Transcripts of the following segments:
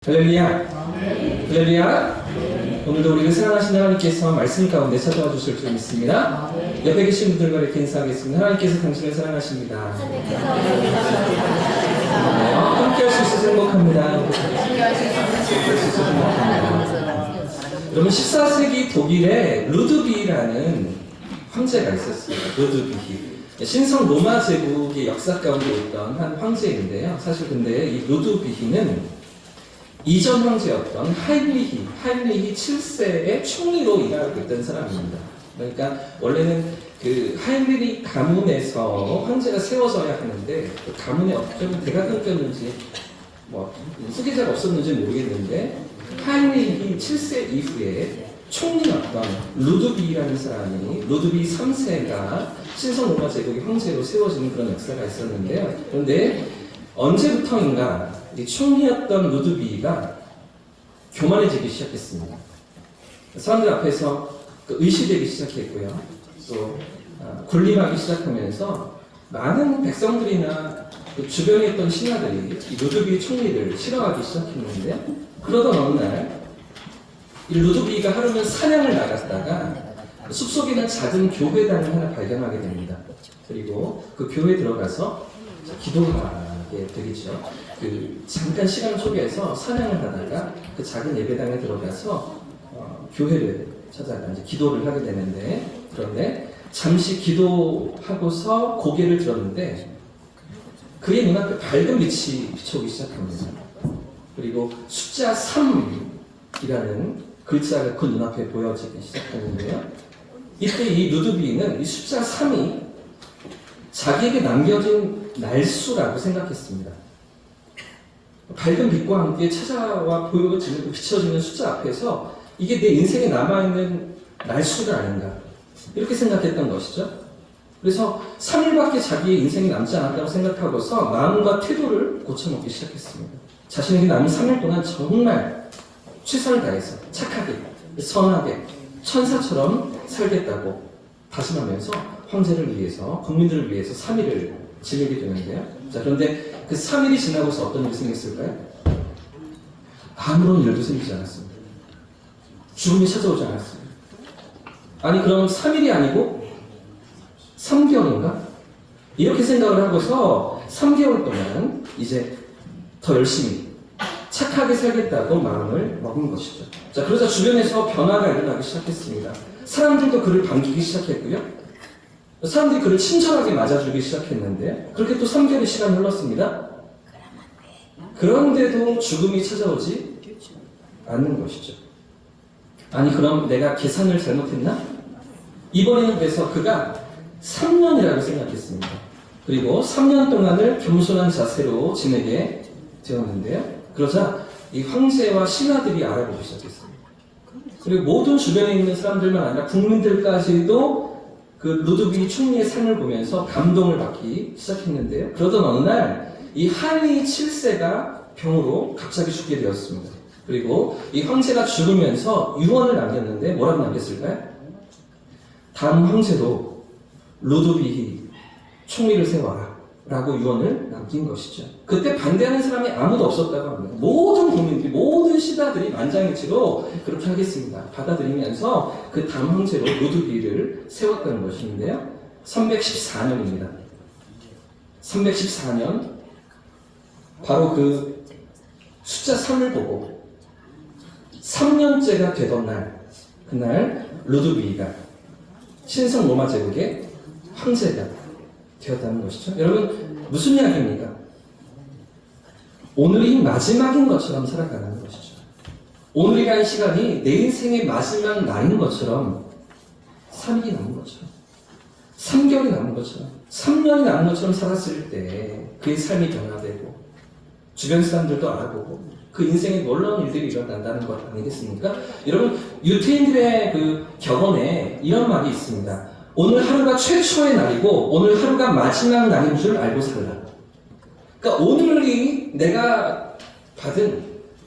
할렐루야. 할렐루야. 오늘도 우리를 사랑하신 하나님께서 말씀 가운데 찾아와 주실 줄 믿습니다. 옆에 계신 분들과 이렇게 인사하겠습니다. 하나님께서 당신을 사랑하십니다. 함께 할 수 있어서 행복합니다. 여러분 14세기 독일에 루드비히라는 황제가 있었어요. 루드비히. 신성 로마 제국의 역사 가운데 있던 한 황제인데요. 사실 근데 이 루드비히는 이전 황제였던 하인리히 7세의 총리로 일하고 있던 사람입니다. 그러니까 원래는 그 하인리히 가문에서 황제가 세워져야 하는데 그 가문에 어쩌면 대가 끊겼는지 뭐 후계자가 없었는지 모르겠는데 하인리히 7세 이후에 총리였던 루드비히라는 사람이 루드비히 3세가 신성 로마 제국의 황제로 세워지는 그런 역사가 있었는데요. 그런데 언제부터인가 이 총리였던 루드비히가 교만해지기 시작했습니다. 사람들 앞에서 의시되기 시작했고요. 또 군림하기 시작하면서 많은 백성들이나 그 주변에 있던 신하들이 이 루드비히 총리를 싫어하기 시작했는데 그러던 어느 날 이 루드비히가 하루는 사냥을 나갔다가 숲속에 있는 작은 교회당을 하나 발견하게 됩니다. 그리고 그 교회에 들어가서 기도하게 되겠죠. 그 잠깐 시간 속에서 사냥을 하다가 그 작은 예배당에 들어가서 교회를 찾아가 이제 기도를 하게 되는데 그런데 잠시 기도하고서 고개를 들었는데 그의 눈앞에 밝은 빛이 비춰오기 시작합니다. 그리고 숫자 3이라는 글자가 그 눈앞에 보여지기 시작했는데요. 이때 이 루드비히는 이 숫자 3이 자기에게 남겨진 날수라고 생각했습니다. 밝은 빛과 함께 찾아와 보여지는 비춰지는 숫자 앞에서 이게 내 인생에 남아있는 날수가 아닌가 이렇게 생각했던 것이죠. 그래서 3일밖에 자기의 인생이 남지 않았다고 생각하고서 마음과 태도를 고쳐먹기 시작했습니다. 자신에게 남은 3일 동안 정말 최선을 다해서 착하게, 선하게, 천사처럼 살겠다고 다짐하면서 황제를 위해서, 국민들을 위해서 3일을 지내게 되는데요. 자, 그런데 그 3일이 지나고서 어떤 일이 생겼을까요? 아무런 일도 생기지 않았습니다. 죽음이 찾아오지 않았습니다. 아니, 그럼 3일이 아니고 3개월인가? 이렇게 생각을 하고서 3개월 동안 이제 더 열심히 착하게 살겠다고 마음을 먹은 것이죠. 자, 그러자 주변에서 변화가 일어나기 시작했습니다. 사람들도 그를 반기기 시작했고요. 사람들이 그를 친절하게 맞아주기 시작했는데 그렇게 또 3개월의 시간이 흘렀습니다. 그런데도 죽음이 찾아오지 않는 것이죠. 아니, 그럼 내가 계산을 잘못했나? 이번에는 그래서 그가 3년이라고 생각했습니다. 그리고 3년 동안을 겸손한 자세로 지내게 되었는데요. 그러자 이 황제와 신하들이 알아보기 시작했습니다. 그리고 모든 주변에 있는 사람들만 아니라 국민들까지도 그 루드비히 총리의 삶을 보면서 감동을 받기 시작했는데요. 그러던 어느 날 이 하인리히 7세가 병으로 갑자기 죽게 되었습니다. 그리고 이 황제가 죽으면서 유언을 남겼는데 뭐라고 남겼을까요? 다음 황제로 루드비히 총리를 세워라 라고 유언을 남긴 것이죠. 그때 반대하는 사람이 아무도 없었다고 합니다. 모든 국민들이, 모든 시다들이 만장일치로 그렇게 하겠습니다. 받아들이면서 그 다음 황제로 루드비히를 세웠다는 것인데요. 314년입니다. 314년 바로 그 숫자 3을 보고 3년째가 되던 날, 그날 루드비히가 신성 로마 제국의 황제가 되었다는 것이죠. 여러분, 무슨 이야기입니까? 오늘이 마지막인 것처럼 살아가는 것이죠. 오늘이라는 시간이 내 인생의 마지막 날인 것처럼 3일이 남은 것처럼 3개월이 남은 것처럼 3년이 남은 것처럼 살았을 때 그의 삶이 변화되고 주변 사람들도 알아보고 그 인생에 놀라운 일들이 일어난다는 것 아니겠습니까? 여러분, 유태인들의 그 격언에 이런 말이 있습니다. 오늘 하루가 최초의 날이고 오늘 하루가 마지막 날인 줄 알고 살라. 그러니까 오늘이 내가 받은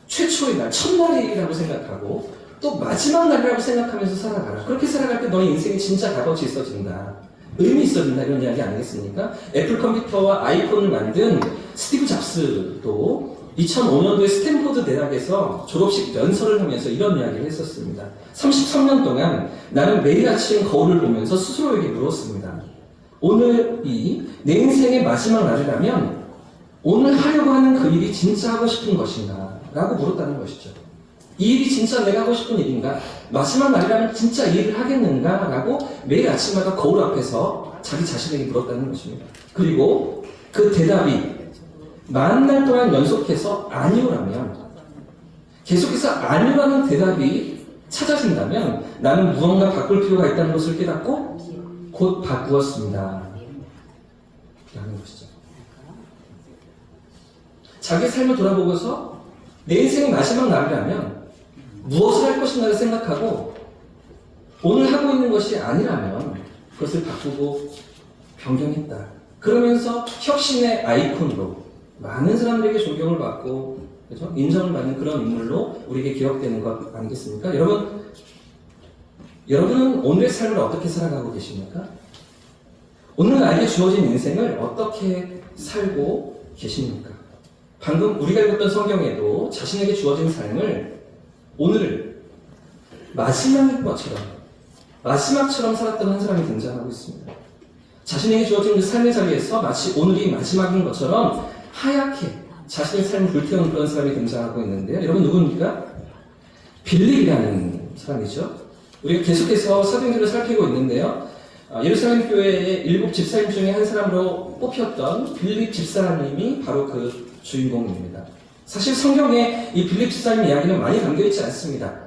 최초의 날, 첫날이라고 생각하고 또 마지막 날이라고 생각하면서 살아가라. 그렇게 살아갈 때 너의 인생이 진짜 값어치 있어진다. 의미 있어진다. 이런 이야기 아니겠습니까? 애플 컴퓨터와 아이폰을 만든 스티브 잡스도 2005년도에 스탠포드 대학에서 졸업식 연설을 하면서 이런 이야기를 했었습니다. 33년 동안 나는 매일 아침 거울을 보면서 스스로에게 물었습니다. 오늘이 내 인생의 마지막 날이라면 오늘 하려고 하는 그 일이 진짜 하고 싶은 것인가? 라고 물었다는 것이죠. 이 일이 진짜 내가 하고 싶은 일인가? 마지막 날이라면 진짜 이 일을 하겠는가? 라고 매일 아침마다 거울 앞에서 자기 자신에게 물었다는 것입니다. 그리고 그 대답이 40날 동안 연속해서 아니오라면, 계속해서 아니오라는 대답이 찾아진다면 나는 무언가 바꿀 필요가 있다는 것을 깨닫고 곧 바꾸었습니다. 라는 것이죠. 자기 삶을 돌아보고서 내 인생의 마지막 날이라면 무엇을 할 것인가를 생각하고 오늘 하고 있는 것이 아니라면 그것을 바꾸고 변경했다. 그러면서 혁신의 아이콘으로 많은 사람들에게 존경을 받고, 그렇죠? 인정을 받는 그런 인물로 우리에게 기억되는 것 아니겠습니까? 여러분은 오늘의 삶을 어떻게 살아가고 계십니까? 오늘 나에게 주어진 인생을 어떻게 살고 계십니까? 방금 우리가 읽었던 성경에도 자신에게 주어진 삶을 오늘을 마지막처럼 살았던 한 사람이 등장하고 있습니다. 자신에게 주어진 그 삶의 자리에서 마치 오늘이 마지막인 것처럼 하얗게 자신의 삶을 불태우는 그런 사람이 등장하고 있는데요. 여러분 누구입니까? 빌립이라는 사람이죠. 우리가 계속해서 사도행전을 살피고 있는데요. 예루살렘 교회의 7 집사님 중에 한 사람으로 뽑혔던 빌립 집사님이 바로 그 주인공입니다. 사실 성경에 이 빌립 집사님 이야기는 많이 담겨있지 않습니다.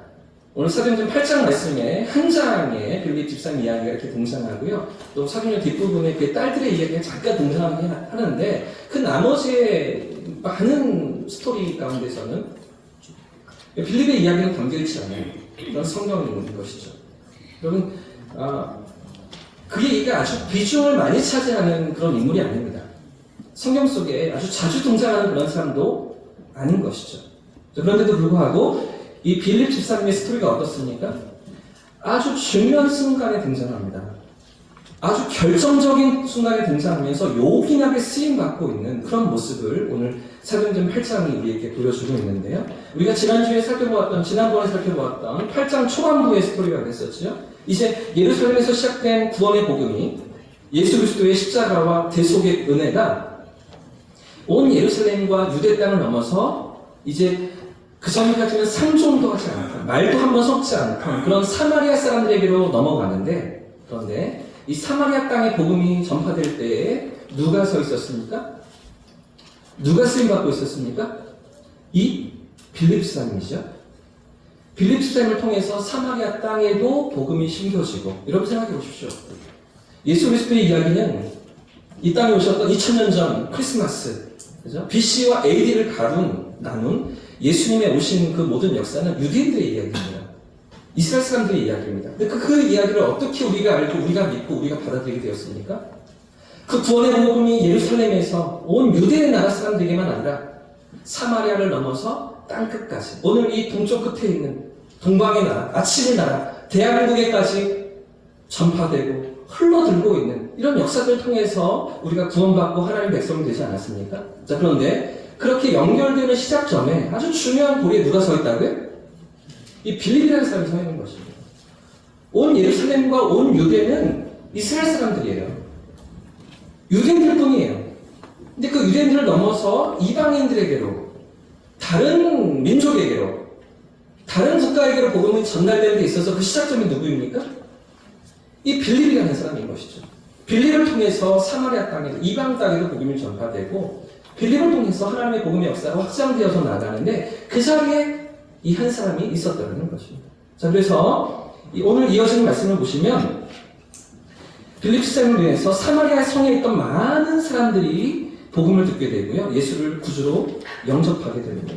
오늘 사도행전 8장 말씀에 한 장에 빌립 집사님 이야기가 이렇게 등장하고요. 또 사도행전 뒷부분에 그 딸들의 이야기가 잠깐 등장하긴 하는데 그 나머지의 많은 스토리 가운데서는 빌립의 이야기는 담겨있지 않아요. 그런 성경인 것이죠. 여러분, 그게 이게 아주 비중을 많이 차지하는 그런 인물이 아닙니다. 성경 속에 아주 자주 등장하는 그런 사람도 아닌 것이죠. 그런데도 불구하고 이 빌립 집사님의 스토리가 어떻습니까? 아주 중요한 순간에 등장합니다. 아주 결정적인 순간에 등장하면서 요긴하게 쓰임받고 있는 그런 모습을 오늘 사도행전 8장이 우리에게 보여주고 있는데요. 우리가 지난번에 살펴보았던 8장 초반부의 스토리가 됐었죠. 이제 예루살렘에서 시작된 구원의 복음이 예수 그리스도의 십자가와 대속의 은혜가 온 예루살렘과 유대 땅을 넘어서 이제 그 전까지는 상종도 하지 않던, 말도 한번 섞지 않던 그런 사마리아 사람들에게로 넘어가는데, 그런데 이 사마리아 땅의 복음이 전파될 때에 누가 서 있었습니까? 누가 쓰임받고 있었습니까? 이 빌립 집사님이죠. 빌립 집사님을 통해서 사마리아 땅에도 복음이 심겨지고, 여러분 생각해 보십시오. 예수 그리스도의 이야기는 이 땅에 오셨던 2000년 전 크리스마스, 그죠? BC와 AD를 나눈 예수님의 오신 그 모든 역사는 유대인들의 이야기입니다. 이스라엘 사람들의 이야기입니다. 근데 그 이야기를 어떻게 우리가 알고, 우리가 믿고, 우리가 받아들이게 되었습니까? 그 구원의 복음이 예루살렘에서 온 유대의 나라 사람들에게만 아니라 사마리아를 넘어서 땅끝까지, 오늘 이 동쪽 끝에 있는 동방의 나라, 아침의 나라, 대한민국에까지 전파되고 흘러들고 있는 이런 역사들을 통해서 우리가 구원받고 하나님의 백성이 되지 않았습니까? 자, 그런데 그렇게 연결되는 시작점에 아주 중요한 고리에 누가 서 있다고요? 이 빌립이라는 사람이 서 있는 것입니다. 온 예루살렘과 온 유대는 이스라엘 사람들이에요. 유대인들 뿐이에요. 근데 그 유대인들을 넘어서 이방인들에게로, 다른 민족에게로, 다른 국가에게로 복음이 전달되는 데 있어서 그 시작점이 누구입니까? 이 빌립이라는 사람인 것이죠. 빌립을 통해서 사마리아 땅에도, 이방 땅에도 복음이 전파되고, 빌립을 통해서 하나님의 복음의 역사가 확장되어서 나가는데 그 자리에 이 한 사람이 있었다는 것입니다. 자, 그래서 오늘 이어지는 말씀을 보시면 빌립 집사님을 위해서 사마리아 성에 있던 많은 사람들이 복음을 듣게 되고요. 예수를 구주로 영접하게 됩니다.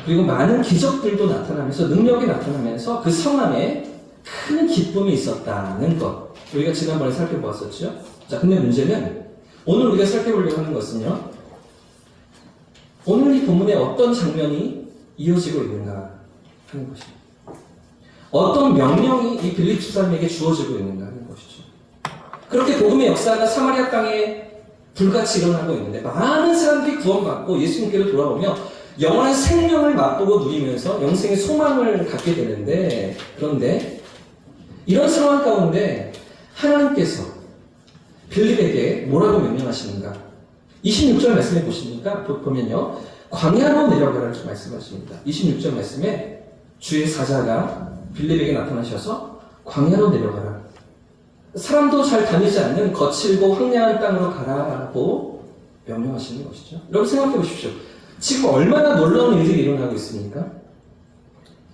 그리고 많은 기적들도 나타나면서, 능력이 나타나면서 그 성 안에 큰 기쁨이 있었다는 것. 우리가 지난번에 살펴보았었죠. 자, 근데 문제는 오늘 우리가 살펴보려고 하는 것은요, 오늘 이 본문에 어떤 장면이 이어지고 있는가 하는 것입니다. 어떤 명령이 이 빌립 집사님에게 주어지고 있는가 하는 것이죠. 그렇게 복음의 역사가 사마리아 땅에 불같이 일어나고 있는데 많은 사람들이 구원받고 예수님께로 돌아오며 영원한 생명을 맛보고 누리면서 영생의 소망을 갖게 되는데, 그런데 이런 상황 가운데 하나님께서 빌립에게 뭐라고 명령하시는가? 26절 말씀해 보면요, 광야로 내려가라 이렇게 말씀하십니다. 26절 말씀에 주의 사자가 빌립에게 나타나셔서 광야로 내려가라. 사람도 잘 다니지 않는 거칠고 황량한 땅으로 가라고 명령하시는 것이죠. 여러분 생각해 보십시오. 지금 얼마나 놀라운 일들이 일어나고 있습니까?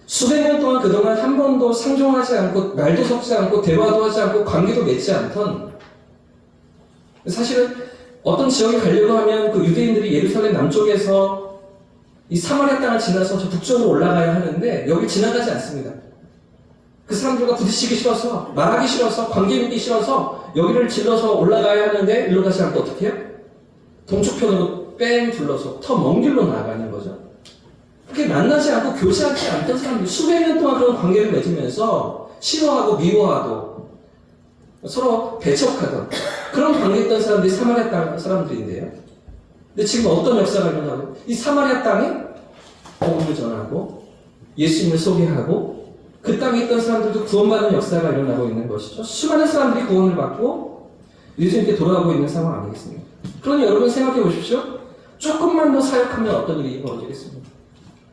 수백 년 동안 그동안 한 번도 상종하지 않고 말도 섞지 않고 대화도 하지 않고 관계도 맺지 않던, 사실은 어떤 지역에 가려고 하면 그 유대인들이 예루살렘 남쪽에서 이 사마리아 땅을 지나서 저 북쪽으로 올라가야 하는데 여기 지나가지 않습니다. 그 사람들과 부딪히기 싫어서, 말하기 싫어서, 관계 맺기 싫어서 여기를 질러서 올라가야 하는데 일로 가지 않고 어떻게 해요? 동쪽편으로 뺑 둘러서 더 먼 길로 나아가는 거죠. 그렇게 만나지 않고 교제하지 않던 사람들이 수백 년 동안 그런 관계를 맺으면서 싫어하고 미워하고 서로 배척하던 그런 관계했던 사람들이 사마리아 땅 사람들인데요. 근데 지금 어떤 역사가 일어나고, 이 사마리아 땅에 복음을 전하고 예수님을 소개하고 그 땅에 있던 사람들도 구원받는 역사가 일어나고 있는 것이죠. 수많은 사람들이 구원을 받고 예수님께 돌아가고 있는 상황 아니겠습니까? 그러니 여러분 생각해 보십시오. 조금만 더 사역하면 어떤 일이 벌어지겠습니까?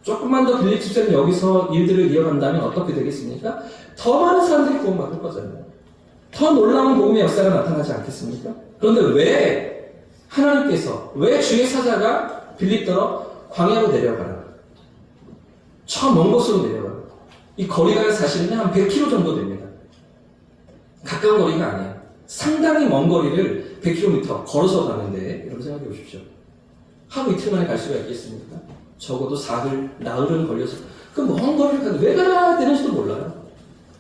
조금만 더 빌립 집사님 여기서 일들을 이어간다면 어떻게 되겠습니까? 더 많은 사람들이 구원받을 거잖아요. 더 놀라운 복음의 역사가 나타나지 않겠습니까? 그런데 왜 하나님께서, 왜 주의 사자가 빌립더러 광야로 내려가라, 저 먼 곳으로 내려가라. 이 거리가 사실은 한 100km 정도 됩니다. 가까운 거리가 아니에요. 상당히 먼 거리를 100km 걸어서 가는데, 여러분 생각해 보십시오. 하루 이틀 만에 갈 수가 있겠습니까? 적어도 사흘, 나흘은 걸려서 그 먼 거리를 가도 왜 가야 되는지도 몰라요.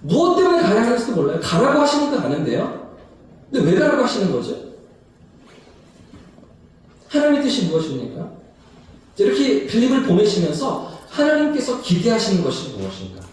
무엇 때문에 가야 하는지도 몰라요. 가라고 하시니까 가는데요. 근데 왜 가라고 하시는 거죠? 하나님의 뜻이 무엇입니까? 이렇게 빌립을 보내시면서 하나님께서 기대하시는 것이 무엇인가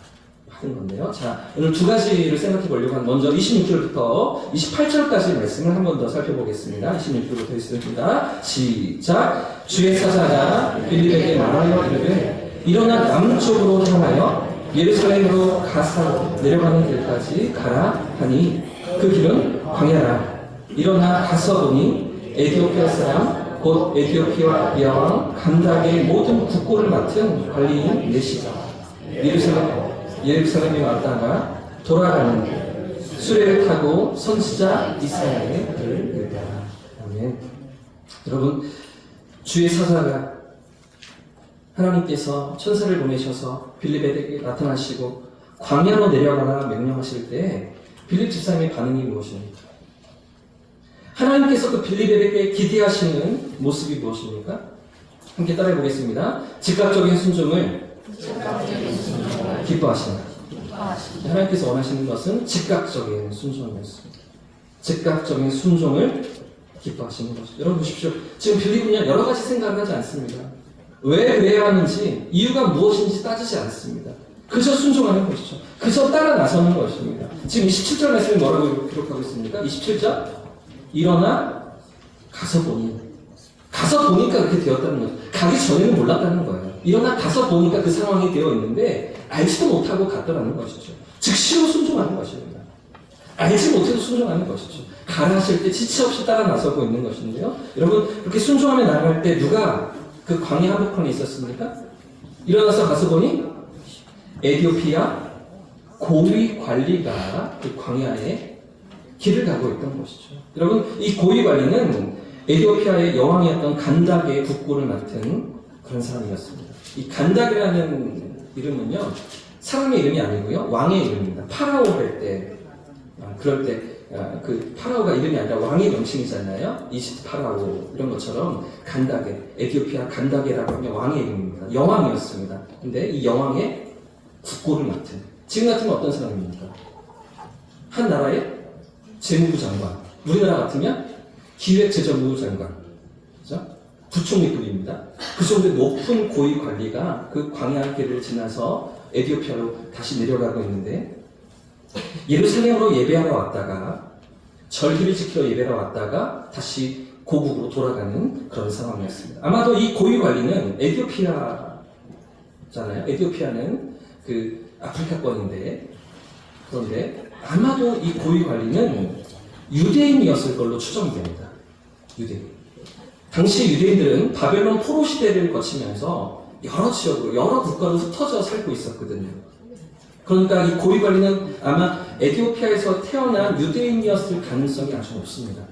하는 건데요. 자, 오늘 두 가지를 생각해 보려고 합니다. 먼저 26절부터 28절까지 말씀을 한 번 더 살펴보겠습니다. 26절부터 있습니다. 시작. 주의 사자가 빌립에게 말하여 이르되 일어나 남쪽으로 향하여 예루살렘으로 가사 내려가는 길까지 가라 하니 그 길은 광야라. 일어나 가서 보니 에티오피아 사람 곧 에티오피아 여왕 간닥의 모든 국고를 맡은 관리인 내시가 예루살렘에 왔다가 돌아가는 수레를 타고 선지자 이사야의 글을 읽으라. 아멘. 여러분, 주의 사자가, 하나님께서 천사를 보내셔서 빌립에게 나타나시고 광야로 내려가라 명령하실 때 빌립 집사님의 반응이 무엇입니까? 하나님께서 그 빌립에게 기대하시는 모습이 무엇입니까? 함께 따라해 보겠습니다. 즉각적인 순종을 기뻐하신다. 하나님께서 원하시는 것은 즉각적인 순종이었습니다. 즉각적인 순종을 기뻐하시는 것이죠. 여러분 보십시오. 지금 빌립은요, 여러 가지 생각을 하지 않습니다. 왜 그래야 하는지, 이유가 무엇인지 따지지 않습니다. 그저 순종하는 것이죠. 그저 따라 나서는 것입니다. 지금 27절 말씀에 뭐라고 기록하고 있습니까? 27절. 일어나 가서 보니. 가서 보니까 그렇게 되었다는 거죠. 가기 전에는 몰랐다는 거예요. 일어나 가서 보니까 그 상황이 되어 있는데 알지도 못하고 갔더라는 것이죠. 즉시로 순종하는 것입니다. 알지 못해도 순종하는 것이죠. 가라 하실 때 지체 없이 따라 나서고 있는 것인데요. 여러분, 그렇게 순종하며 나아갈 때 누가 그 광야 한복판에 있었습니까? 일어나서 가서 보니 에티오피아 고위 관리가 그 광야에 길을 가고 있던 것이죠. 여러분, 이 고위 관리는 에티오피아의 여왕이었던 간닥의 국고를 맡은 그런 사람이었습니다. 이 간닥이라는 이름은요, 사람의 이름이 아니고요, 왕의 이름입니다. 파라오 할 때, 그럴 때, 그 파라오가 이름이 아니라 왕의 명칭이잖아요. 이집트 파라오 이런 것처럼 간다게, 에티오피아 간다게라고 하면 왕의 이름입니다. 여왕이었습니다. 근데 이 여왕의 국고를 맡은, 지금 같으면 어떤 사람입니까? 한 나라의 재무부 장관. 우리나라 같으면 기획재정부 장관, 그죠? 부총리급입니다. 그 정도의 높은 고위 관리가 그 광야길을 지나서 에티오피아로 다시 내려가고 있는데, 예루살렘으로 예배하러 왔다가, 절기를 지키러 예배하러 왔다가 다시 고국으로 돌아가는 그런 상황이었습니다. 아마도 이 고위 관리는 에티오피아잖아요. 에티오피아는 그 아프리카권인데, 그런데 아마도 이 고위 관리는 유대인이었을 걸로 추정됩니다. 유대인. 당시 유대인들은 바벨론 포로 시대를 거치면서 여러 지역으로, 여러 국가로 흩어져 살고 있었거든요. 그러니까 이 고위 관리는 아마 에티오피아에서 태어난 유대인이었을 가능성이 아주 높습니다.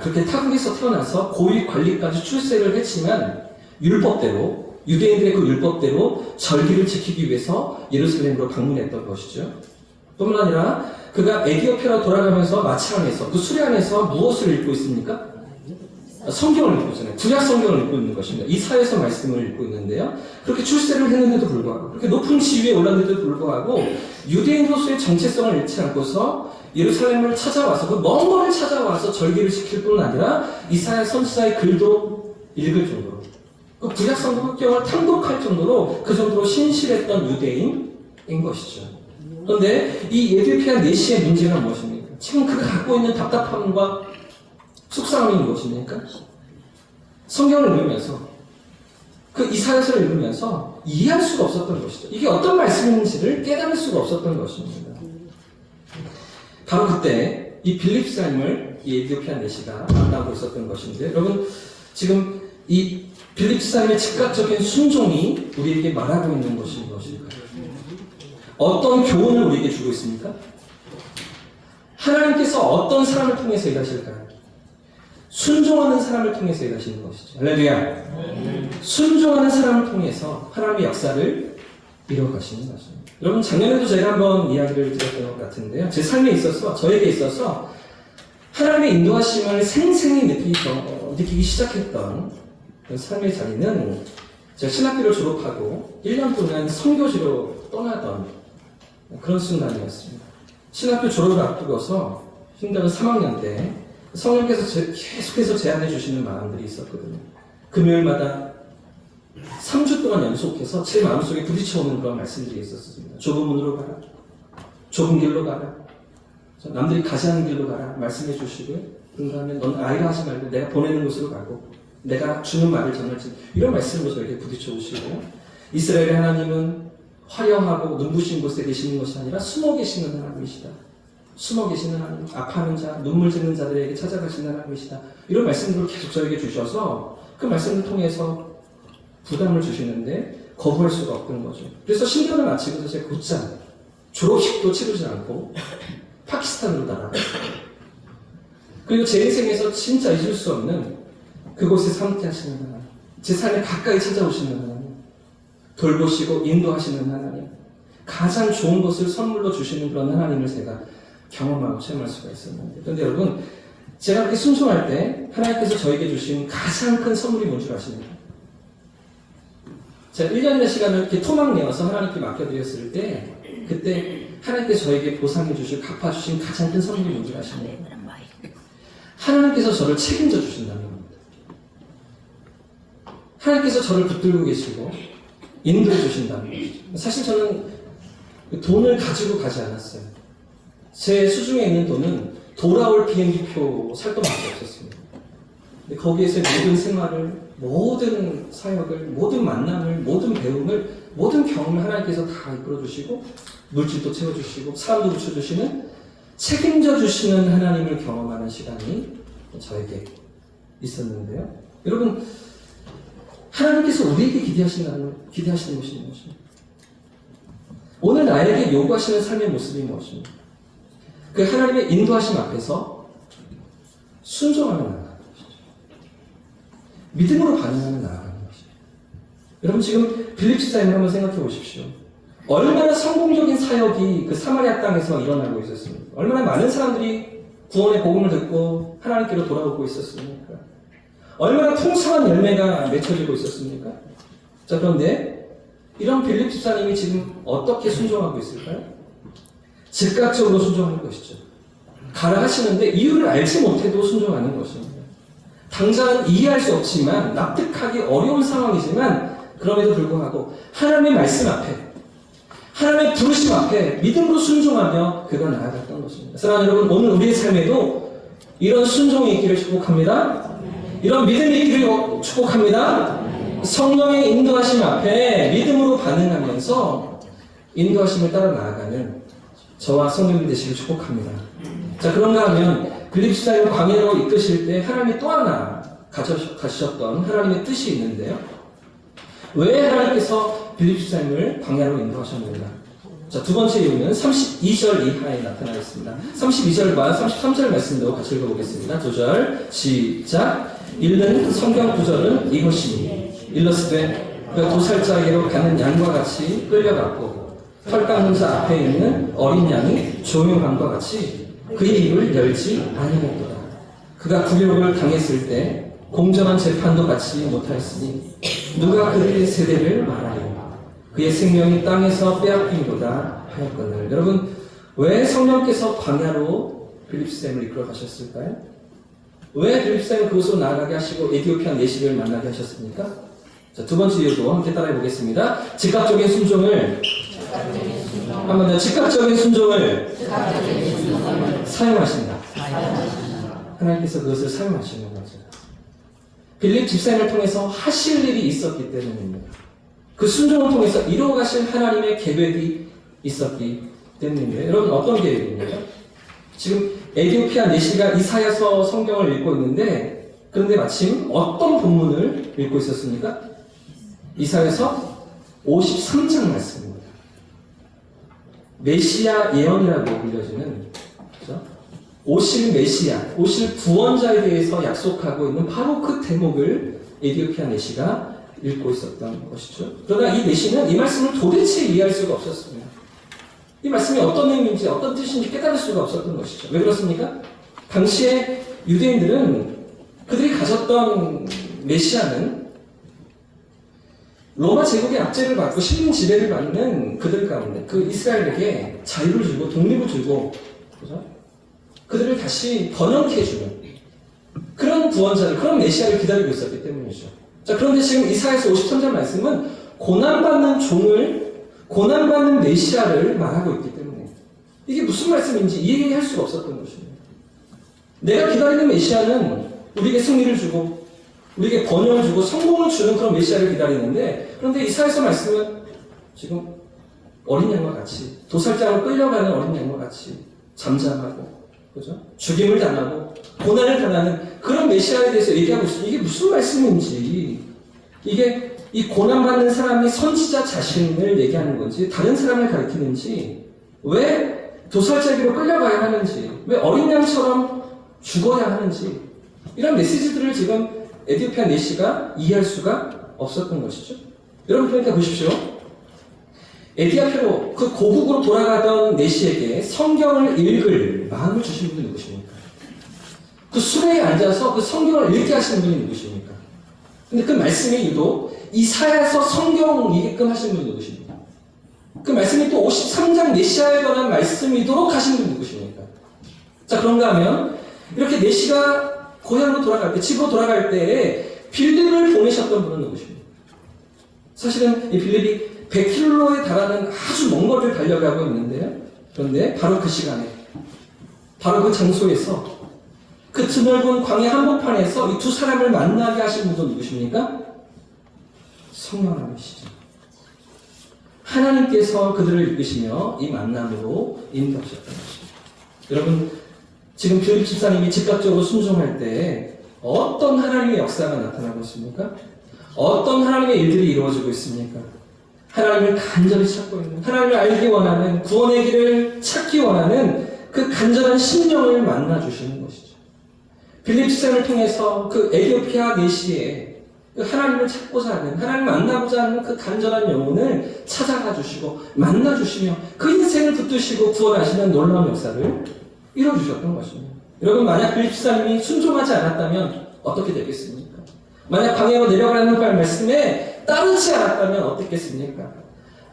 그렇게 타국에서 태어나서 고위 관리까지 출세를 했지만 율법대로, 유대인들의 그 율법대로 절기를 지키기 위해서 예루살렘으로 방문했던 것이죠. 뿐만 아니라 그가 에티오피아로 돌아가면서 마차안에서, 그 수레안에서 무엇을 읽고 있습니까? 성경을 읽고 있잖아요. 구약 성경을 읽고 있는 것입니다. 이사야서 말씀을 읽고 있는데요. 그렇게 출세를 했는데도 불구하고, 그렇게 높은 지위에 올랐는데도 불구하고 유대인으로서의 정체성을 잃지 않고서 예루살렘을 찾아와서, 그 먼 거리를 찾아와서 절기를 지킬 뿐 아니라 이사야 선지자의 글도 읽을 정도로, 그 구약 성경을 탐독할 정도로, 그 정도로 신실했던 유대인인 것이죠. 그런데 이 에티오피아 내시의 문제가 무엇입니까? 지금 그가 갖고 있는 답답함과 속상함이 무엇입니까? 성경을 읽으면서, 그 이사야서를 읽으면서 이해할 수가 없었던 것이죠. 이게 어떤 말씀인지를 깨달을 수가 없었던 것입니다. 바로 그때 이 빌립사임을 이 에티오피아 내시가 만나고 있었던 것인데, 여러분 지금 이 빌립사임의 즉각적인 순종이 우리에게 말하고 있는 것이 무엇일까요? 어떤 교훈을 우리에게 주고 있습니까? 하나님께서 어떤 사람을 통해서 일하실까요? 순종하는 사람을 통해서 일하시는 것이죠. 할렐루야. 순종하는 사람을 통해서 하나님의 역사를 이뤄가시는 것입니다. 여러분 작년에도 제가 한번 이야기를 드렸던 것 같은데요. 제 삶에 있어서, 저에게 있어서 하나님의 인도하심을 생생히 느끼기 시작했던 그 삶의 자리는, 제가 신학교를 졸업하고 1년 동안 선교지로 떠나던 그런 순간이었습니다. 신학교 졸업을 앞두고서 힘든 3학년 때 성령께서 계속해서 제안해 주시는 마음들이 있었거든요. 금요일마다 3주 동안 연속해서 제 마음속에 부딪혀오는 그런 말씀들이 있었습니다. 좁은 문으로 가라, 좁은 길로 가라, 남들이 가지 않는 길로 가라 말씀해 주시고요. 그런가 하면 넌 아이라 하지 말고 내가 보내는 곳으로 가고 내가 주는 말을 전할지, 이런 말씀으로 저에게 부딪혀 오시고요. 이스라엘의 하나님은 화려하고 눈부신 곳에 계시는 것이 아니라 숨어 계시는 하나님이시다. 숨어 계시는 하나님, 아파하는 자, 눈물 짓는 자들에게 찾아가시는 하나님이시다. 이런 말씀들을 계속 저에게 주셔서 그 말씀을 통해서 부담을 주시는데 거부할 수가 없는 거죠. 그래서 신경을 마치고서 제가 곧장 졸업식도 치르지 않고 파키스탄으로 날아갔어요. 그리고 제 인생에서 진짜 잊을 수 없는 그곳에 함께하시는 하나님, 제 삶에 가까이 찾아오시는 하나님, 돌보시고 인도하시는 하나님, 가장 좋은 것을 선물로 주시는 그런 하나님을 제가 경험하고 체험할 수가 있었는데, 그런데 여러분 제가 그렇게 순종할 때 하나님께서 저에게 주신 가장 큰 선물이 뭔지 아십니까? 제가 1년의 시간을 이렇게 토막 내어서 하나님께 맡겨드렸을 때, 그때 하나님께서 저에게 보상해 주실, 갚아주신 가장 큰 선물이 뭔지 아십니까? 하나님께서 저를 책임져 주신다는 겁니다. 하나님께서 저를 붙들고 계시고 인도해 주신다는 것이죠. 사실 저는 돈을 가지고 가지 않았어요. 제 수중에 있는 돈은 돌아올 비행기표 살 돈밖에 없었습니다. 근데 거기에서 모든 생활을, 모든 사역을, 모든 만남을, 모든 배움을, 모든 경험을 하나님께서 다 이끌어 주시고 물질도 채워주시고 사람도 붙여주시는, 책임져 주시는 하나님을 경험하는 시간이 저에게 있었는데요. 여러분, 하나님께서 우리에게 기대하시는 것이 무엇입니까? 오늘 나에게 요구하시는 삶의 모습이 무엇입니까? 그 하나님의 인도하심 앞에서 순종하는 나아가는 것이죠. 믿음으로 반응하는 나아가는 것이죠. 여러분 지금 빌립사임을 한번 생각해 보십시오. 얼마나 성공적인 사역이 그 사마리아 땅에서 일어나고 있었습니까? 얼마나 많은 사람들이 구원의 복음을 듣고 하나님께로 돌아오고 있었습니까? 얼마나 풍성한 열매가 맺혀지고 있었습니까? 자, 그런데 이런 빌립 집사님이 지금 어떻게 순종하고 있을까요? 즉각적으로 순종하는 것이죠. 가라 하시는데 이유를 알지 못해도 순종하는 것입니다. 당장은 이해할 수 없지만, 납득하기 어려운 상황이지만, 그럼에도 불구하고 하나님의 말씀 앞에, 하나님의 부르심 앞에 믿음으로 순종하며 그가 나아갔던 것입니다. 사랑하는 여러분, 오늘 우리의 삶에도 이런 순종이 있기를 축복합니다. 이런 믿음이 있기를 축복합니다. 성령의 인도하심 앞에 믿음으로 반응하면서 인도하심을 따라 나아가는 저와 성령님 되시길 축복합니다. 자, 그런가 하면 빌립 집사님을 광야로 이끄실 때 하나님이 또 하나 가셨던 하나님의 뜻이 있는데요. 왜 하나님께서 빌립 집사님을 광야로 인도하셨는가? 자, 두 번째 이유는 32절 이하에 나타나 있습니다. 32절과 33절 말씀도 같이 읽어보겠습니다. 2절 시작. 읽는 성경 구절은 이것이니 일러스되 그 도살자에게로 가는 양과 같이 끌려갔고 털 깎는 자 앞에 있는 어린 양이 조용함과 같이 그의 입을 열지 아니하였도다. 그가 굴욕을 당했을 때 공정한 재판도 받지 못하였으니 누가 그들의 세대를 말하리요. 그의 생명이 땅에서 빼앗김보다 하였거늘. 여러분, 왜 성령께서 광야로 빌립 집사님을 이끌어 가셨을까요? 왜 빌립 집사님을 그곳으로 나아가게 하시고 에티오피아 내시를 만나게 하셨습니까? 자, 두 번째 이유도 함께 따라해 보겠습니다. 즉각적인 순종을 한번 더 즉각적인 순종을 사용하신다. 하나님께서 그것을 사용하시는 거죠. 빌립 집사님을 통해서 하실 일이 있었기 때문입니다. 그 순종을 통해서 이루어가실 하나님의 계획이 있었기 때문인데, 여러분 어떤 계획입니까? 지금 에티오피아 내시가 이사야서 성경을 읽고 있는데, 그런데 마침 어떤 본문을 읽고 있었습니까? 이사야서 53장 말씀입니다. 메시아 예언이라고 불려지는, 그렇죠? 오실 메시아, 오실 구원자에 대해서 약속하고 있는 바로 그 대목을 에티오피아 내시가 읽고 있었던 것이죠. 그러나 이 내시는 이 말씀을 도대체 이해할 수가 없었습니다. 이 말씀이 어떤 의미인지 어떤 뜻인지 깨달을 수가 없었던 것이죠. 왜 그렇습니까? 당시에 유대인들은 그들이 가졌던 메시아는 로마 제국의 압제를 받고 식민 지배를 받는 그들 가운데 그 이스라엘에게 자유를 주고 독립을 주고, 그죠? 그들을 다시 번영케 해주는 그런 구원자를, 그런 메시아를 기다리고 있었기 때문이죠. 자, 그런데 지금 이사야서 53절 말씀은 고난받는 종을, 고난받는 메시아를 말하고 있기 때문에 이게 무슨 말씀인지 이해할 수가 없었던 것입니다. 내가 기다리는 메시아는 우리에게 승리를 주고 우리에게 번영을 주고 성공을 주는 그런 메시아를 기다리는데, 그런데 이사야서 말씀은 지금 어린 양과 같이, 도살장으로 끌려가는 어린 양과 같이 잠잠하고, 그죠? 죽임을 당하고 고난을 당하는 그런 메시아에 대해서 얘기하고 있습니다. 이게 무슨 말씀인지, 이게 이 고난받는 사람이 선지자 자신을 얘기하는 건지 다른 사람을 가리키는지, 왜 도살자에게로 끌려가야 하는지, 왜 어린 양처럼 죽어야 하는지, 이런 메시지들을 지금 에티오피아 내시가 이해할 수가 없었던 것이죠. 여러분, 그러니까 보십시오. 에티오피아로 그 고국으로 돌아가던 내시에게 성경을 읽을 마음을 주신 분이 누구십니까? 그 수레에 앉아서 그 성경을 읽게 하시는 분이 누구십니까? 근데 그 말씀이 유독 이사야서 성경이게끔 하신 분이 누구십니까? 그 말씀이 또 53장 내시아에 관한 말씀이도록 하신 분이 누구십니까? 자, 그런가 하면 이렇게 내시가 고향으로 돌아갈 때, 집으로 돌아갈 때 빌립을 보내셨던 분은 누구십니까? 사실은 이 빌립이 100km에 달하는 아주 먼 거리를 달려가고 있는데요. 그런데 바로 그 시간에, 바로 그 장소에서, 그 드넓은 광야 한복판에서 이 두 사람을 만나게 하신 분은 누구십니까? 성령 하나님이시죠. 하나님께서 그들을 이끄시며 이 만남으로 인도하셨던 것입니다. 여러분, 지금 빌립 집사님이 즉각적으로 순종할 때 어떤 하나님의 역사가 나타나고 있습니까? 어떤 하나님의 일들이 이루어지고 있습니까? 하나님을 간절히 찾고 있는, 하나님을 알기 원하는, 구원의 길을 찾기 원하는 그 간절한 심령을 만나주시는 것이죠. 빌립 집사님을 통해서 그 에티오피아 내시에 그 하나님을 찾고자 하는, 하나님을 만나고자 하는 그 간절한 영혼을 찾아가 주시고 만나주시며 그 인생을 붙드시고 구원하시는 놀라운 역사를 이뤄주셨던 것입니다. 여러분, 만약 빌립 집사님이 순종하지 않았다면 어떻게 되겠습니까? 만약 광야로 내려가라는 말씀에 따르지 않았다면 어떻겠습니까?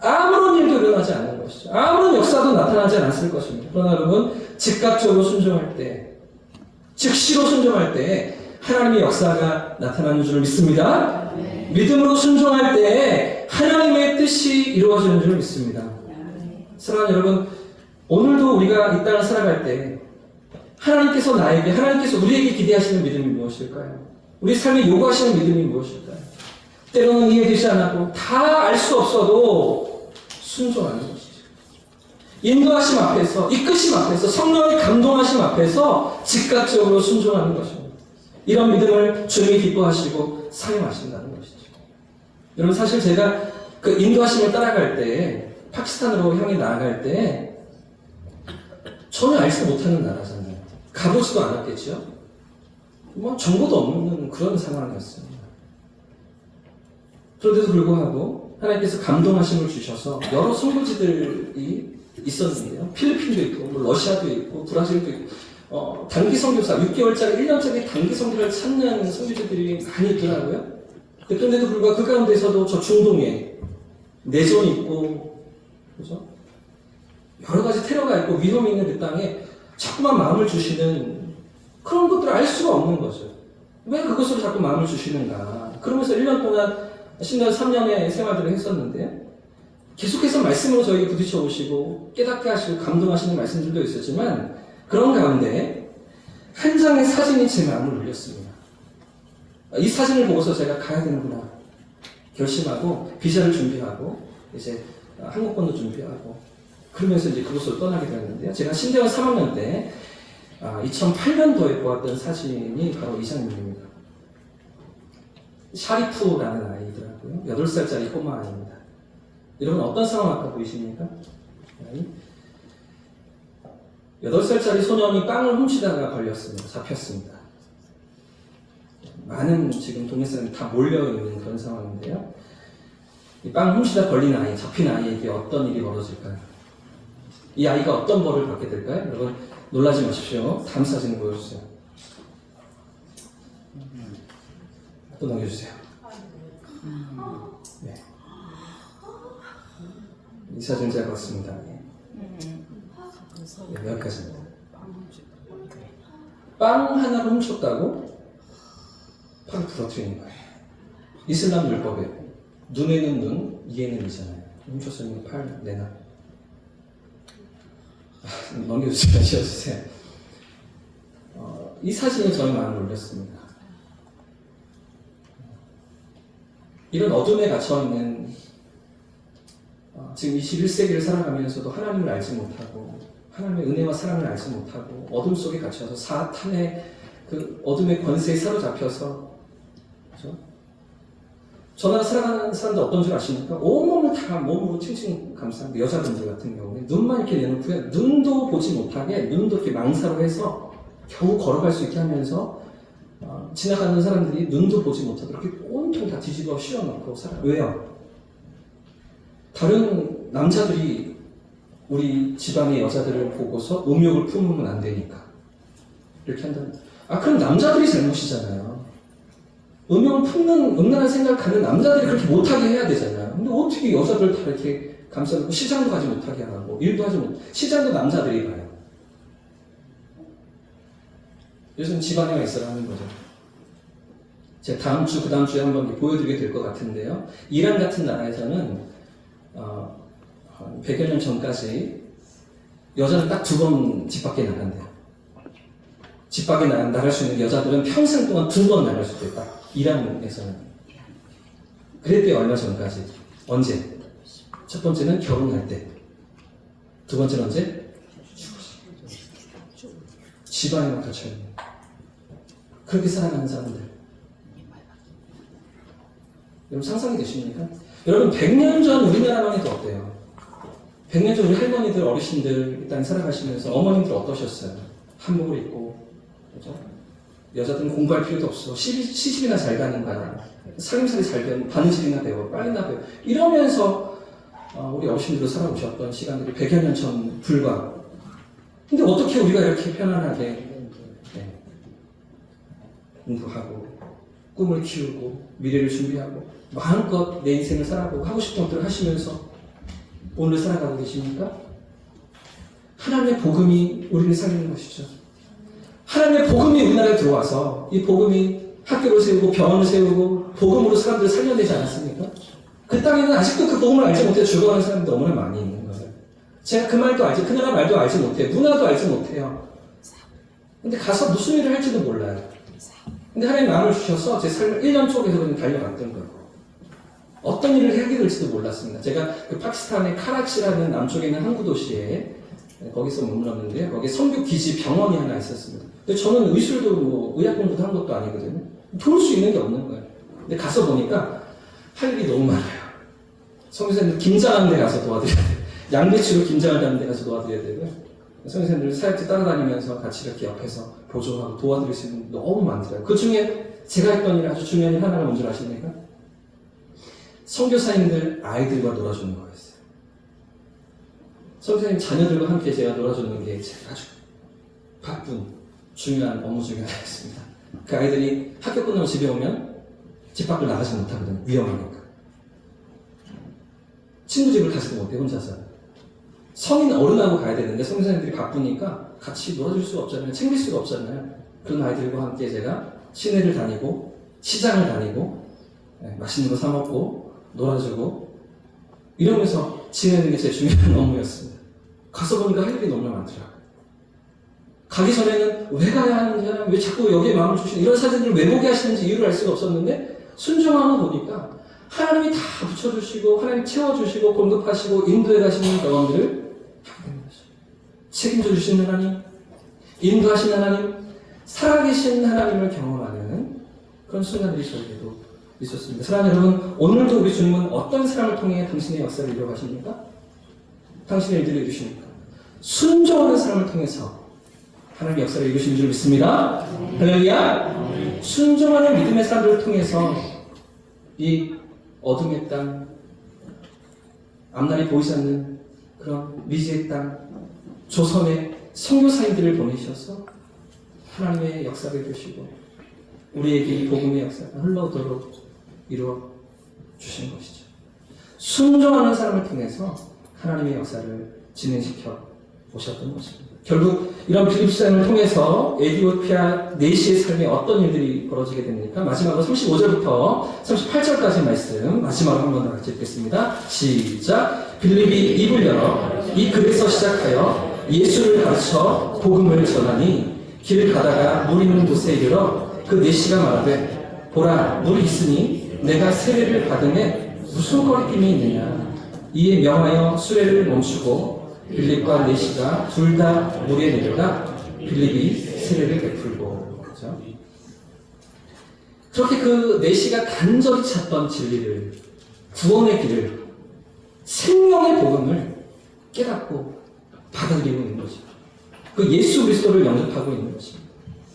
아무런 일도 일어나지 않는 것이죠. 아무런 역사도 나타나지 않았을 것입니다. 그러나 여러분, 즉각적으로 순종할 때, 즉시로 순종할 때 하나님의 역사가 나타나는 줄 믿습니다. 믿음으로 순종할 때 하나님의 뜻이 이루어지는 줄 믿습니다. 사랑하는 여러분, 오늘도 우리가 이 땅을 살아갈 때 하나님께서 나에게, 하나님께서 우리에게 기대하시는 믿음이 무엇일까요? 우리 삶에 요구하시는 믿음이 무엇일까요? 때로는 이해되지 않아도 다 알 수 없어도 순종하는 것이죠. 인도하심 앞에서, 이끄심 앞에서, 성령의 감동하심 앞에서 즉각적으로 순종하는 것입니다. 이런 믿음을 주님이 기뻐하시고 사용하신다는 것이죠. 여러분, 사실 제가 그 인도하심을 따라갈 때, 파키스탄으로 향해 나아갈 때 전혀 알지 못하는 나라잖아요. 가보지도 않았겠죠. 뭐 정보도 없는 그런 상황이었습니다. 그런데도 불구하고 하나님께서 감동하심을 주셔서 여러 선교지들이 있었는데요. 필리핀도 있고, 뭐 러시아도 있고, 브라질도 있고, 단기 선교사, 6개월짜리, 1년짜리 단기 선교를 찾는 선교지들이 많이 있더라고요. 그런데도 불구하고 그 가운데서도 저 중동에 내전이 있고, 그죠? 여러 가지 테러가 있고 위험이 있는 그 땅에 자꾸만 마음을 주시는 그런 것들을 알 수가 없는 거죠. 왜 그것으로 자꾸 마음을 주시는가. 그러면서 1년 동안 신년 3년의 생활들을 했었는데요. 계속해서 말씀으로 저에게 부딪혀 오시고 깨닫게 하시고 감동하시는 말씀들도 있었지만 그런 가운데 한 장의 사진이 제 마음을 울렸습니다. 이 사진을 보고서 제가 가야 되는구나 결심하고 비자를 준비하고 이제 항공권도 준비하고 그러면서 이제 그곳으로 떠나게 되었는데요. 제가 신대원 3학년 때 2008년도에 보았던 사진이 바로 이 장면입니다. 샤리프라는 아이더라고요. 8살짜리 꼬마 아이입니다. 여러분 어떤 상황 아까 보이십니까? 8살짜리 소년이 빵을 훔치다가 걸렸습니다. 잡혔습니다. 많은 지금 동네 사람이 다 몰려있는 그런 상황인데요. 이 빵 훔치다 걸린 아이, 잡힌 아이에게 어떤 일이 벌어질까요? 이 아이가 어떤 벌을 받게 될까요? 여러분 놀라지 마십시오. 다음 사진을 보여주세요. 또 넘겨주세요. 네. 이 사진 제가 봤습니다. 네, 여기까지입니다. 빵 하나를 훔쳤다고 팔을 부러뜨리는 거예요. 이슬람 율법에 눈에는 눈, 이에는 이잖아요. 훔쳤으면 팔 내놔. 넘겨주세요. 지어주세요. 이 사진이 저희 마음을 울렸습니다. 이런 어둠에 갇혀있는 지금 21세기를 살아가면서도 하나님을 알지 못하고 하나님의 은혜와 사랑을 알지 못하고 어둠 속에 갇혀서 사탄의 그 어둠의 권세에 사로잡혀서 그렇죠? 저나 살아가는 사람들 어떤 줄 아십니까? 온몸을 다 몸으로 칭칭 감싸는데 여자분들 같은 경우에 눈만 이렇게 내놓고요. 눈도 보지 못하게 눈도 이렇게 망사로 해서 겨우 걸어갈 수 있게 하면서 지나가는 사람들이 눈도 보지 못하도록 이렇게 온통 다 뒤집어 씌워놓고 살아요. 왜요? 다른 남자들이 우리 집안의 여자들을 보고서 음욕을 품으면 안 되니까 이렇게 한다는. 그럼 남자들이 잘못이잖아요. 음욕을 품는 음란한 생각하는 남자들이 그렇게 못하게 해야 되잖아요. 근데 어떻게 여자들 다 이렇게 감싸놓고 시장도 가지 못하게 하고 일도 하지 못. 시장도 남자들이 가요. 요즘 집안에가 있어야 하는 거죠. 제가 다음 주, 그 다음 주에 한번 보여드리게 될 것 같은데요. 이란 같은 나라에서는 100여 년 전까지 여자는 딱 2번 집 밖에 나간대요. 집 밖에 나갈 수 있는 여자들은 평생 동안 2번 나갈 수도 있다. 이란에서는. 그랬대요, 얼마 전까지. 언제? 첫 번째는 결혼할 때. 두 번째는 언제? 집안에만 갇혀있는. 그렇게 살아가는 사람들. 여러분 상상이 되십니까? 여러분 100년 전 우리나라만 해도 어때요? 100년 전 우리 할머니들, 어르신들 이 땅에 살아가시면서 어머님들 어떠셨어요? 한복을 입고 그죠? 여자들은 공부할 필요도 없어. 시집이나 잘 가는 거야. 살림살이 잘 되면 바느질이나 배워. 빨리나 배워. 이러면서 우리 어르신들도 살아오셨던 시간들이 100여 년 전 불과. 근데 어떻게 우리가 이렇게 편안하게 공부하고 꿈을 키우고 미래를 준비하고 마음껏 내 인생을 살아가고 하고 싶은 것들을 하시면서 오늘 살아가고 계십니까? 하나님의 복음이 우리를 살리는 것이죠. 하나님의 복음이 우리나라에 들어와서 이 복음이 학교를 세우고 병원을 세우고 복음으로 사람들을 살려내지 않았습니까? 그 땅에는 아직도 그 복음을 알지 못해 죽어가는 사람들이 너무나 많이 있는 거예요. 제가 그 말도 알지, 그 나라 말도 알지 못해요. 문화도 알지 못해요. 근데 가서 무슨 일을 할지도 몰라요. 근데 하나님 마음을 주셔서 제 삶을 1년 쪽에서 그냥 달려갔던 거예요. 어떤 일을 하게 될지도 몰랐습니다. 제가 그 파키스탄의 카라치라는 남쪽에 있는 항구 도시에 거기서 머물렀는데요. 거기에 선교 기지 병원이 하나 있었습니다. 근데 저는 의술도 뭐 의학 공부도 한 것도 아니거든요. 도울 수 있는 게 없는 거예요. 근데 가서 보니까 할 일이 너무 많아요. 선교사님들 김장하는 데 가서 도와드려야 돼요. 양배추로 김장을 하는 데 가서 도와드려야 되고요. 선교사님들 사역지 따라다니면서 같이 이렇게 옆에서 보조하고 도와드릴 수 있는 게 너무 많더라고요. 그 중에 제가 했던 일 아주 중요한 일 하나가 뭔지 아십니까? 선교사님들 아이들과 놀아주는 거였어요. 선교사님 자녀들과 함께 제가 놀아주는 게 제가 아주 바쁜 중요한 업무 중에 하나였습니다. 그 아이들이 학교 끝나고 집에 오면 집 밖을 나가지 못하거든요. 위험하니까. 친구 집을 가지도 못해 혼자서. 성인 어른하고 가야 되는데 선교사님들이 바쁘니까 같이 놀아줄 수가 없잖아요. 챙길 수가 없잖아요. 그런 아이들과 함께 제가 시내를 다니고 시장을 다니고 맛있는 거 사 먹고 놀아주고 이러면서 지내는 게 제 중요한 업무였습니다. 가서 보니까 할 일이 너무 많더라고요. 가기 전에는 왜 가야 하는지, 왜 자꾸 여기에 마음을 주시는 이런 사진들을 왜 보게 하시는지 이유를 알 수가 없었는데 순종하고 보니까 하나님이 다 붙여주시고 하나님 채워주시고 공급하시고 인도해 가시는 경험들을 하게 되는 거죠. 책임져 주시는 하나님, 인도하시는 하나님, 살아계신 하나님을 경험하는 그런 순간들이 저에게도 있었습니다. 사랑하는 여러분, 오늘도 우리 주님은 어떤 사람을 통해 당신의 역사를 이루어가십니까? 당신의 일들을 이루십니까? 순종하는 사람을 통해서 하나님의 역사를 이루시는 줄 믿습니다. 할렐루야! 순종하는 믿음의 사람들을 통해서 이 어둠의 땅, 앞날이 보이지 않는 그런 미지의 땅, 조선의 선교사님들을 보내셔서 하나님의 역사를 이루시고 우리에게 이 복음의 역사가 흘러도록 이루어 주신 것이죠. 순종하는 사람을 통해서 하나님의 역사를 진행시켜 오셨던 것입니다. 결국 이런 빌립 사람을 통해서 에디오피아 내시의 삶에 어떤 일들이 벌어지게 됩니까? 마지막으로 35절부터 38절까지 말씀 마지막으로 한 번 더 같이 읽겠습니다. 시작. 빌립이 입을 열어 이 글에서 시작하여 예수를 가르쳐 복음을 전하니 길을 가다가 물 있는 곳에 이르러 그 내시가 말하되 보라 물이 있으니 내가 세례를 받음에 무슨 거리낌이 있느냐. 이에 명하여 수레를 멈추고 빌립과 내시가 둘 다 물에 내려가 빌립이 세례를 베풀고. 그렇죠? 그렇게 그 내시가 간절히 찾던 진리를, 구원의 길을, 생명의 복음을 깨닫고 받아들이고 있는 거죠. 그 예수 그리스도를 영접하고 있는 것입니다.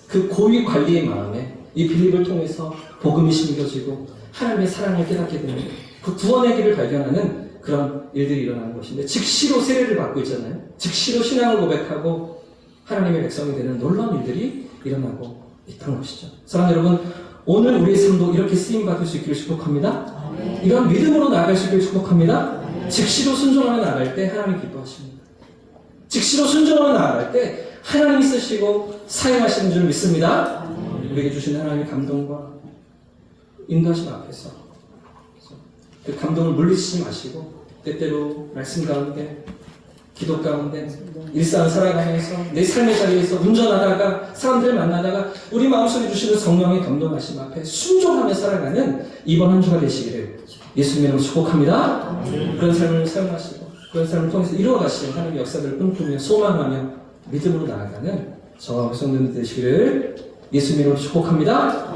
그 고위 관리의 마음에 이 빌립을 통해서 복음이 심겨지고 하나님의 사랑을 깨닫게 되는 그 구원의 길을 발견하는 그런 일들이 일어나는 것인데 즉시로 세례를 받고 있잖아요. 즉시로 신앙을 고백하고 하나님의 백성이 되는 놀라운 일들이 일어나고 있다는 것이죠. 사랑하는 여러분, 오늘 우리의 삶도 이렇게 쓰임받을 수 있기를 축복합니다. 이런 믿음으로 나아갈 수 있기를 축복합니다. 즉시로 순종하며 나아갈 때 하나님 기뻐하십니다. 즉시로 순종하며 나아갈 때 하나님이 쓰시고 사용하시는 줄 믿습니다. 우리에게 주신 하나님의 감동과 인도하심 앞에서 그 감동을 물리치지 마시고 때때로 말씀 가운데, 기도 가운데, 일상을 살아가면서 내 삶의 자리에서 운전하다가 사람들 만나다가 우리 마음속에 주시는 성령의 감동하심 앞에 순종하며 살아가는 이번 한 주가 되시기를 예수님으로 축복합니다. 그런 삶을 사용하시고 그런 삶을 통해서 이루어가시는 하나님의 역사를 꿈꾸며 소망하며 믿음으로 나아가는 저와 백성들 되시기를 예수님으로 축복합니다.